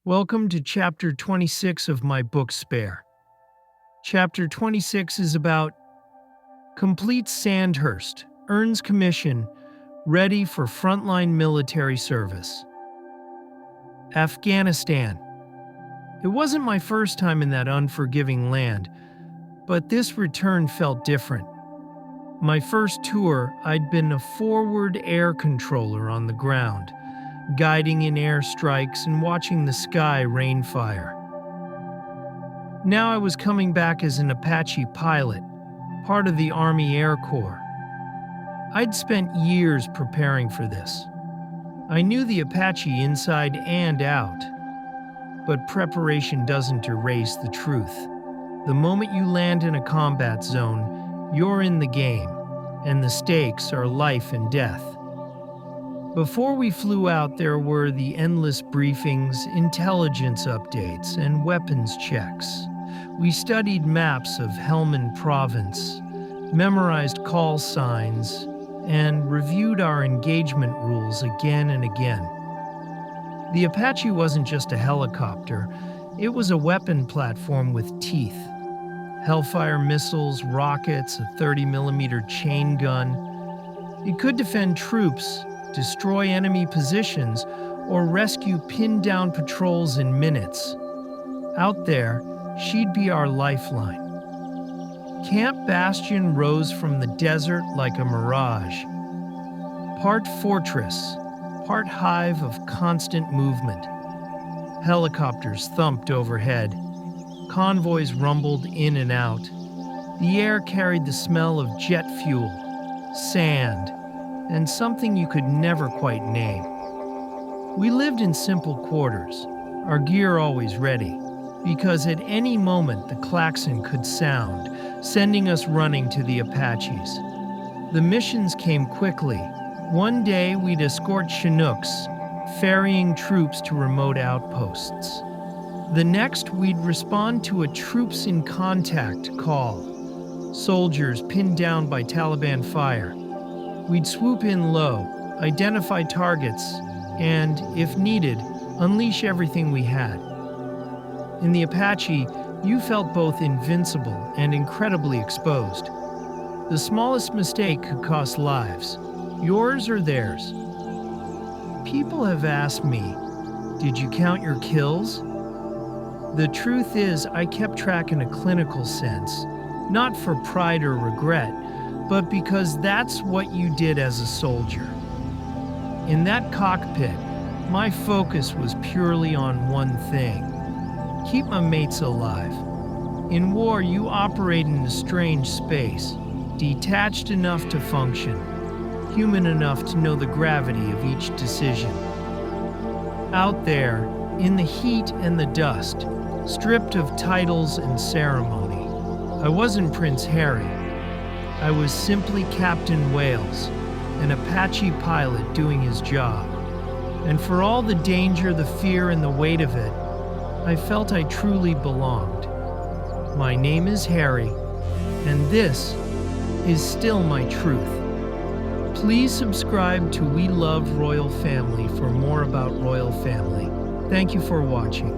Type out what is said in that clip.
Welcome to Chapter 26 of my book Spare. Chapter 26 is about completes Sandhurst, earns commission, ready for frontline military service. Afghanistan. It wasn't my first time in that unforgiving land, but this return felt different. My first tour, I'd been a forward air controller on the ground, guiding in airstrikes and watching the sky rain fire. Now I was coming back as an Apache pilot, part of the Army Air Corps. I'd spent years preparing for this. I knew the Apache inside and out, but preparation doesn't erase the truth. The moment you land in a combat zone, you're in the game, and the stakes are life and death. Before we flew out, there were the endless briefings, intelligence updates, and weapons checks. We studied maps of Helmand Province, memorized call signs, and reviewed our engagement rules again and again. The Apache wasn't just a helicopter, it was a weapon platform with teeth. Hellfire missiles, rockets, a 30mm chain gun. It could defend troops, destroy enemy positions, or rescue pinned-down patrols in minutes. Out there, she'd be our lifeline. Camp Bastion rose from the desert like a mirage. Part fortress, part hive of constant movement. Helicopters thumped overhead. Convoys rumbled in and out. The air carried the smell of jet fuel, sand, and something you could never quite name. We lived in simple quarters, our gear always ready, because at any moment the klaxon could sound, sending us running to the Apaches. The missions came quickly. One day we'd escort Chinooks, ferrying troops to remote outposts. The next we'd respond to a troops in contact call, soldiers pinned down by Taliban fire. We'd swoop in low, identify targets, and, if needed, unleash everything we had. In the Apache, you felt both invincible and incredibly exposed. The smallest mistake could cost lives, yours or theirs. People have asked me, did you count your kills? The truth is, I kept track in a clinical sense, not for pride or regret, but because that's what you did as a soldier. In that cockpit, my focus was purely on one thing: keep my mates alive. In war, you operate in a strange space, detached enough to function, human enough to know the gravity of each decision. Out there, in the heat and the dust, stripped of titles and ceremony, I wasn't Prince Harry. I was simply Captain Wales, an Apache pilot doing his job. And for all the danger, the fear, and the weight of it, I felt I truly belonged. My name is Harry, and this is still my truth. Please subscribe to We Love Royal Family for more about Royal Family. Thank you for watching.